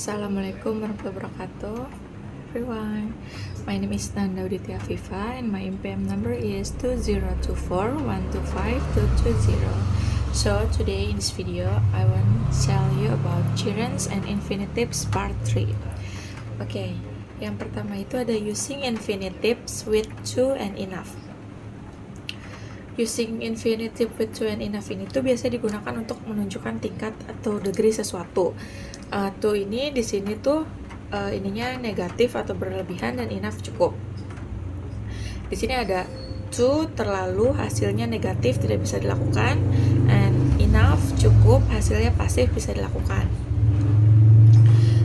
Assalamualaikum warahmatullahi wabarakatuh, everyone. My name is Nanda Uditya Viva and my MPM number is 2024125220. So today in this video I want to tell you about gerunds and infinitives part 3. Okay, yang pertama itu ada using infinitives with to and enough. Using infinitive with to and enough ini tuh biasa digunakan untuk menunjukkan tingkat atau degree sesuatu. To ini di sini tuh ininya negatif atau berlebihan dan enough cukup. Di sini ada to terlalu hasilnya negatif tidak bisa dilakukan, and enough cukup hasilnya pasif bisa dilakukan.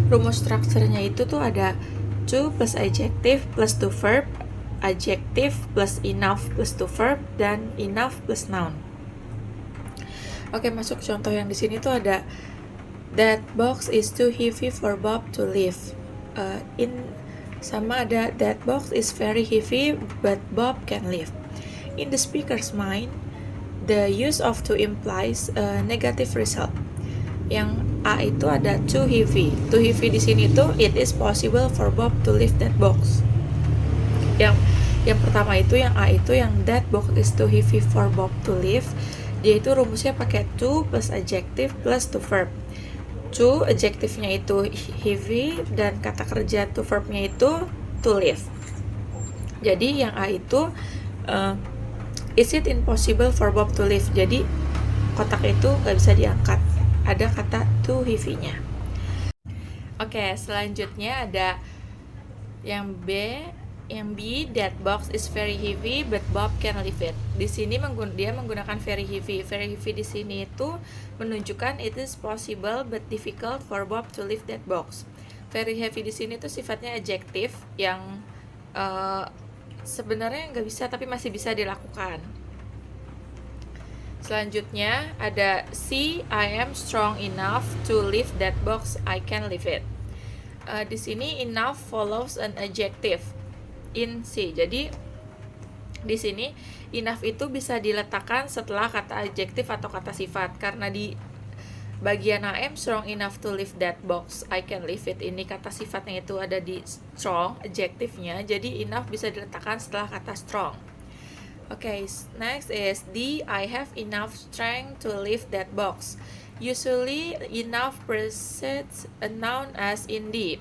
Rumus strukturnya itu tuh ada to plus adjective plus to verb, adjective plus enough plus to verb, dan enough plus noun. Oke, masuk contoh yang di sini tuh ada that box is too heavy for Bob to lift. Sama ada that box is very heavy but Bob can lift. In the speaker's mind, the use of to implies a negative result. Yang A itu ada too heavy. Too heavy di sini tuh it is possible for Bob to lift that box. Yang pertama itu yang A itu yang that box is too heavy for Bob to lift. Dia itu rumusnya pakai to plus adjective plus to verb. To adjektifnya itu heavy dan kata kerja to verbnya itu to lift. Jadi yang A itu is it impossible for Bob to lift. Jadi kotak itu nggak bisa diangkat. Ada kata to heavy-nya. Oke, selanjutnya ada yang B. Yang B, that box is very heavy but Bob can lift it. Di sini dia menggunakan very heavy. Very heavy di sini itu menunjukkan it is possible but difficult for Bob to lift that box. Very heavy di sini tuh sifatnya adjektif yang sebenarnya nggak bisa tapi masih bisa dilakukan. Selanjutnya ada C, I am strong enough to lift that box, I can lift it. Di sini enough follows an adjective in C. Jadi di sini enough itu bisa diletakkan setelah kata adjektif atau kata sifat. Karena di bagian I am strong enough to lift that box, I can lift it, ini kata sifatnya itu ada di strong, adjektifnya. Jadi enough bisa diletakkan setelah kata strong. Okay, next is D, I have enough strength to lift that box. Usually enough precedes a noun as in D.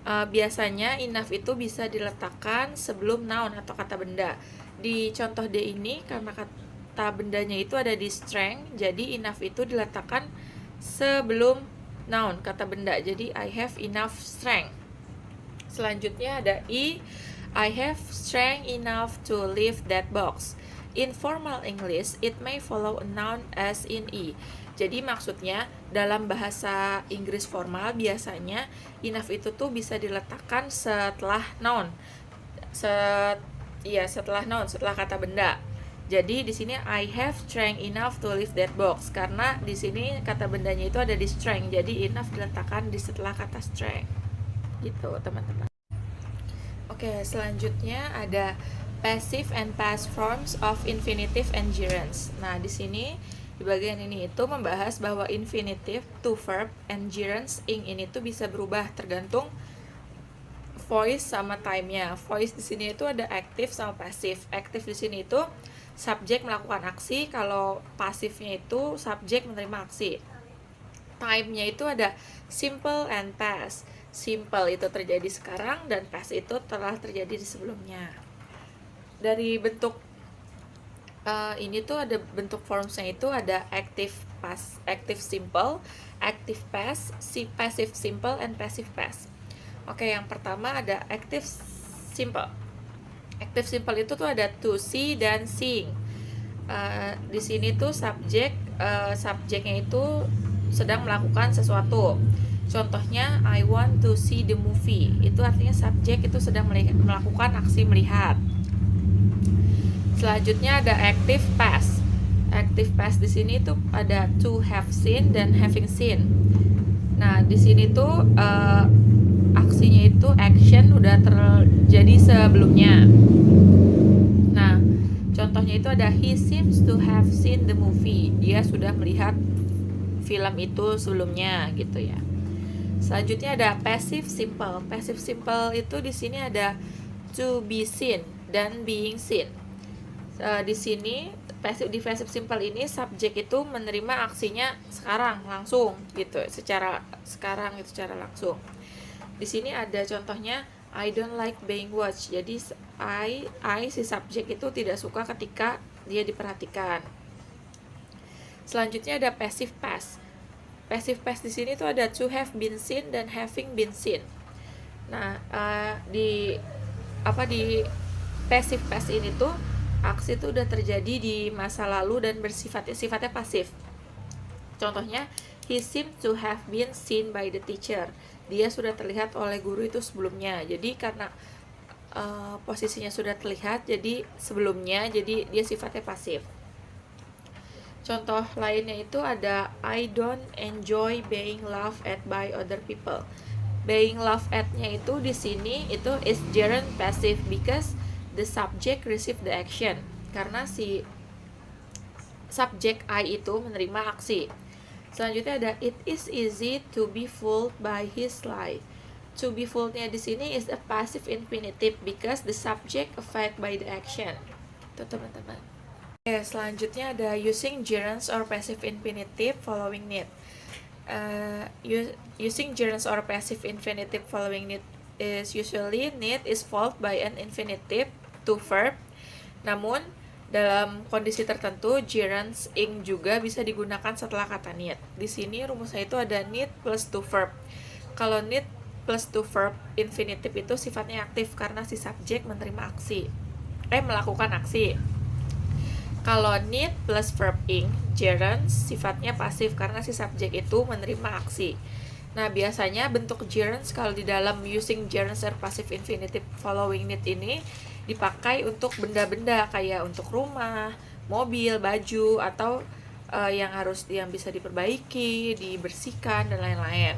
Biasanya enough itu bisa diletakkan sebelum noun atau kata benda. Di contoh D ini karena kata bendanya itu ada di strength, jadi enough itu diletakkan sebelum noun kata benda. Jadi I have enough strength. Selanjutnya ada E, I have strength enough to lift that box. In formal English, it may follow a noun as in E. Jadi maksudnya dalam bahasa Inggris formal biasanya enough itu tuh bisa diletakkan setelah noun. Setelah noun, setelah kata benda. Jadi di sini I have strength enough to lift that box karena di sini kata bendanya itu ada di strength. Jadi enough diletakkan di setelah kata strength. Gitu, teman-teman. Oke, selanjutnya ada passive and past forms of infinitive and gerunds. Nah, di sini di bagian ini itu membahas bahwa infinitive, to verb, and gerunds ing ini tuh bisa berubah tergantung voice sama time-nya. Voice di sini itu ada active sama passive. Active di sini itu subjek melakukan aksi, kalau pasifnya itu subjek menerima aksi. Time-nya itu ada simple and past. Simple itu terjadi sekarang dan past itu telah terjadi di sebelumnya. Dari bentuk ini tuh ada bentuk formsnya itu ada active past, active simple, active past, passive simple, and passive past. Oke, yang pertama ada active simple. Active simple itu tuh ada to see dan seeing. Di sini tuh subjeknya itu sedang melakukan sesuatu. Contohnya I want to see the movie. Itu artinya subjek itu sedang melakukan aksi melihat. Selanjutnya ada active past. Active past di sini tuh ada to have seen dan having seen. Nah, di sini tuh aksinya itu action udah terjadi sebelumnya. Nah, contohnya itu ada he seems to have seen the movie. Dia sudah melihat film itu sebelumnya gitu ya. Selanjutnya ada passive simple. Passive simple itu di sini ada to be seen dan being seen. Di sini di passive simple ini subjek itu menerima aksinya sekarang langsung gitu, secara langsung. Di sini ada contohnya I don't like being watched. Jadi I si subjek itu tidak suka ketika dia diperhatikan. Selanjutnya ada passive past. Passive past di sini tuh ada to have been seen dan having been seen. Nah, di passive past ini tuh aksi itu udah terjadi di masa lalu dan sifatnya pasif. Contohnya, he seemed to have been seen by the teacher. Dia sudah terlihat oleh guru itu sebelumnya. Jadi karena posisinya sudah terlihat, jadi sebelumnya, jadi dia sifatnya pasif. Contoh lainnya itu ada I don't enjoy being laughed at by other people. Being laughed at-nya itu di sini itu is gerund passive because the subject receive the action. Karena si subjek I itu menerima aksi. Selanjutnya ada it is easy to be fooled by his lie. To be fooled-nya di sini is a passive infinitive because the subject affected by the action. Itu teman-teman. Oke, selanjutnya ada using gerunds or passive infinitive following need. Using gerunds or passive infinitive following need is usually need is followed by an infinitive to verb. Namun dalam kondisi tertentu gerunds ing juga bisa digunakan setelah kata need. Di sini rumusnya itu ada need plus to verb. Kalau need plus to verb infinitive itu sifatnya aktif karena si subjek melakukan aksi. Kalau need plus verb ing, gerunds sifatnya pasif karena si subjek itu menerima aksi. Nah, biasanya bentuk gerunds kalau di dalam using gerunds or passive infinitive following need ini dipakai untuk benda-benda kayak untuk rumah, mobil, baju, atau yang bisa diperbaiki, dibersihkan, dan lain-lain.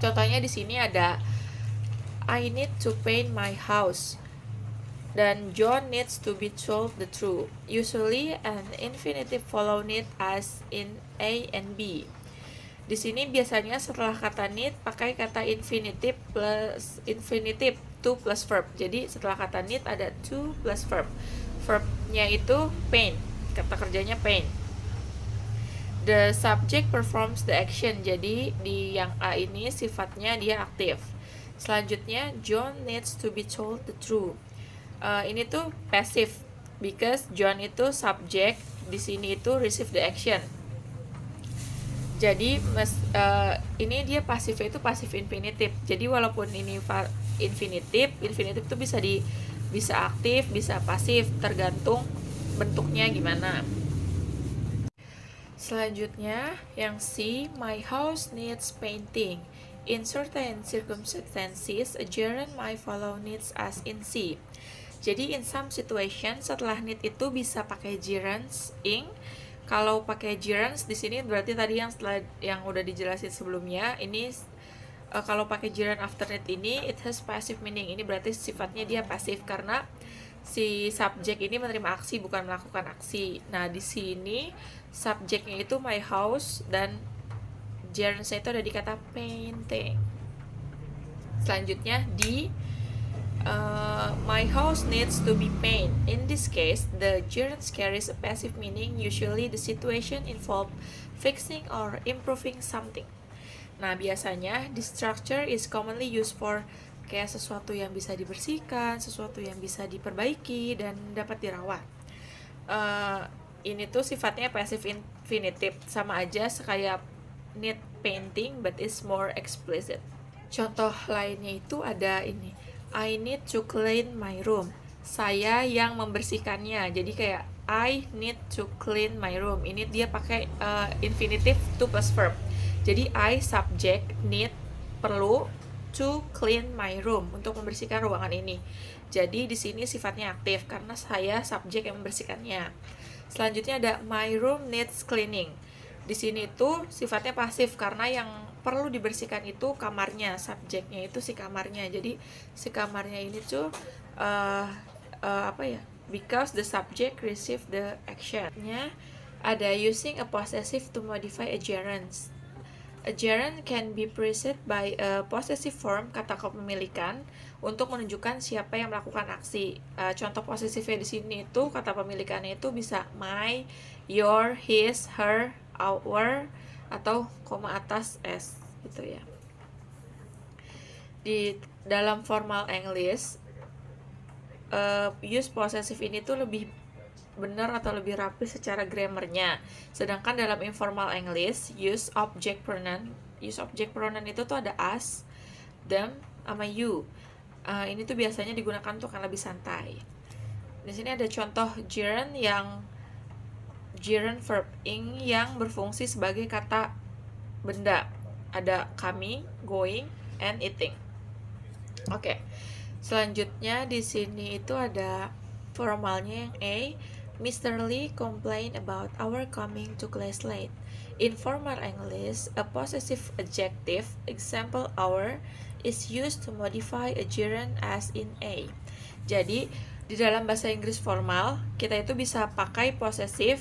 Contohnya di sini ada I need to paint my house. Dan John needs to be told the truth. Usually an infinitive follow need as in A and B. Di sini biasanya setelah kata need pakai kata infinitive to plus verb. Jadi setelah kata need ada to plus verb. Verbnya itu paint. Kata kerjanya paint. The subject performs the action. Jadi di yang A ini sifatnya dia aktif. Selanjutnya John needs to be told the truth. Ini tuh passive because John itu subject, di sini itu receive the action. Jadi ini dia pasifnya itu passive infinitive. Jadi walaupun ini infinitive itu bisa aktif, bisa pasif, tergantung bentuknya gimana. Selanjutnya yang C, my house needs painting. In certain circumstances, a gerund might follow needs as in C. Jadi in some situation setelah need itu bisa pakai gerunds ing. Kalau pakai gerunds di sini berarti tadi yang udah dijelasin sebelumnya. Ini kalau pakai gerund after need ini it has passive meaning. Ini berarti sifatnya dia pasif karena si subjek ini menerima aksi bukan melakukan aksi. Nah, di sini subjeknya itu my house dan gerundsnya itu ada di kata painting. Selanjutnya di my house needs to be painted. In this case, the gerund carries a passive meaning. Usually the situation involve fixing or improving something. Nah, biasanya the structure is commonly used for kayak sesuatu yang bisa dibersihkan, sesuatu yang bisa diperbaiki dan dapat dirawat. Ini tuh sifatnya passive infinitive, sama aja kayak need painting but is more explicit. Contoh lainnya itu ada ini, I need to clean my room. Saya yang membersihkannya. Jadi kayak I need to clean my room. Ini dia pakai infinitive to plus verb. Jadi I subject need perlu to clean my room untuk membersihkan ruangan ini. Jadi di sini sifatnya aktif karena saya subjek yang membersihkannya. Selanjutnya ada my room needs cleaning. Di sini itu sifatnya pasif karena yang perlu dibersihkan itu kamarnya, subjeknya itu si kamarnya. Jadi si kamarnya ini tuh because the subject receive the action-nya. Ada using a possessive to modify a gerund. A gerund can be preceded by a possessive form, kata kepemilikan, untuk menunjukkan siapa yang melakukan aksi. Contoh posesifnya di sini itu kata pemilikannya itu bisa my, your, his, her, our, atau koma atas s gitu ya. Di dalam formal English, use possessive ini tuh lebih benar atau lebih rapi secara grammarnya. Sedangkan dalam informal English, use object pronoun itu tuh ada us, them, sama you. Ini tuh biasanya digunakan untuk yang lebih santai. Di sini ada contoh gerund verb ing yang berfungsi sebagai kata benda. Ada coming, going, and eating. Oke. Selanjutnya di sini itu ada formalnya yang A. Mr. Lee complained about our coming to class late. In formal English, a possessive adjective, example our, is used to modify a gerund as in A. Jadi, di dalam bahasa Inggris formal, kita itu bisa pakai possessive,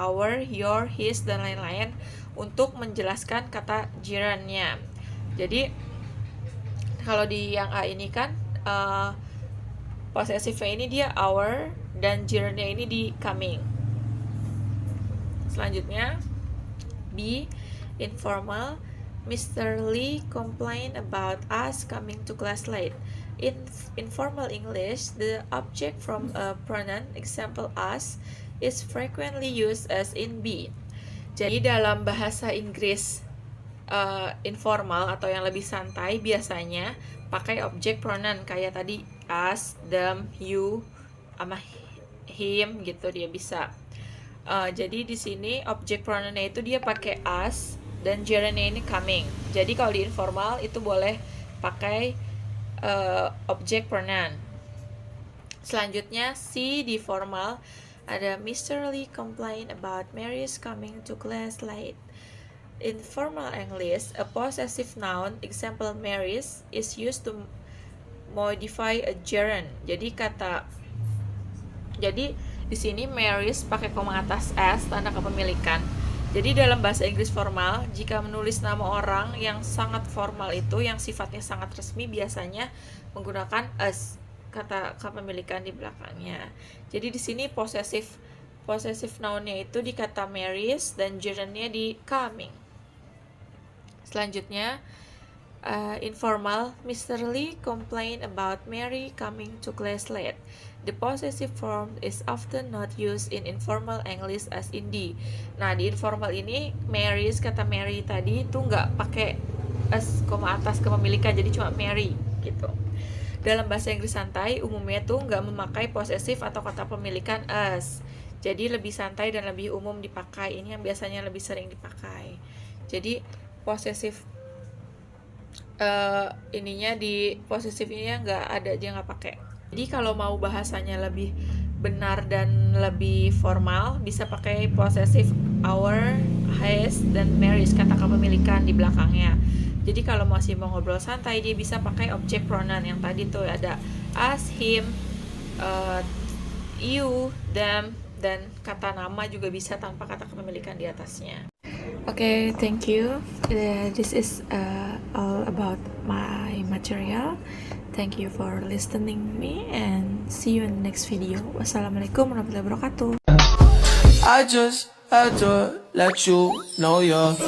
our, your, his, dan lain-lain untuk menjelaskan kata gerundnya. Jadi, kalau di yang A ini kan, possessive-nya ini dia our, dan gerundnya ini di coming. Selanjutnya B. Informal. Mr. Lee complained about us coming to class late. In informal English, the object from a pronoun, example us, is frequently used as in be. Jadi dalam bahasa Inggris informal atau yang lebih santai biasanya pakai objek pronoun kayak tadi us, them, you, sama him gitu dia bisa. Jadi di sini objek pronounnya itu dia pakai us dan gerundnya ini coming. Jadi kalau di informal itu boleh pakai objek pronoun. Selanjutnya C di formal ada Mr. Lee complained about Mary's coming to class late. In formal English, a possessive noun, example Mary's, is used to modify a gerund. Jadi di sini Mary's pakai koma atas s tanda kepemilikan. Jadi dalam bahasa Inggris formal, jika menulis nama orang yang sangat formal itu, yang sifatnya sangat resmi, biasanya menggunakan us, kata kepemilikan di belakangnya. Jadi di sini possessive noun-nya itu di kata Mary's dan gerundnya di coming. Selanjutnya, informal. Mr. Lee complained about Mary coming to class late. The possessive form is often not used in informal English as in D. Nah, di informal ini, Mary's, kata Mary tadi itu nggak pakai s, koma atas kepemilikan, jadi cuma Mary, gitu. Dalam bahasa Inggris santai, umumnya tuh nggak memakai possessive atau kata pemilikan us. Jadi lebih santai dan lebih umum dipakai. Ini yang biasanya lebih sering dipakai. Jadi, possessive ininya di possessive ini nggak ada, dia nggak pakai. Jadi kalau mau bahasanya lebih benar dan lebih formal, bisa pakai possessive our, his, dan Mary's, kata kepemilikan di belakangnya. Jadi kalau masih mau ngobrol santai, dia bisa pakai objek pronoun yang tadi tuh ada us, him, you, them, dan kata nama juga bisa tanpa kata kepemilikan di atasnya. Okay, thank you. This is all about my material. Thank you for listening me and see you in the next video. Wassalamualaikum warahmatullahi wabarakatuh. I just had to let you know you're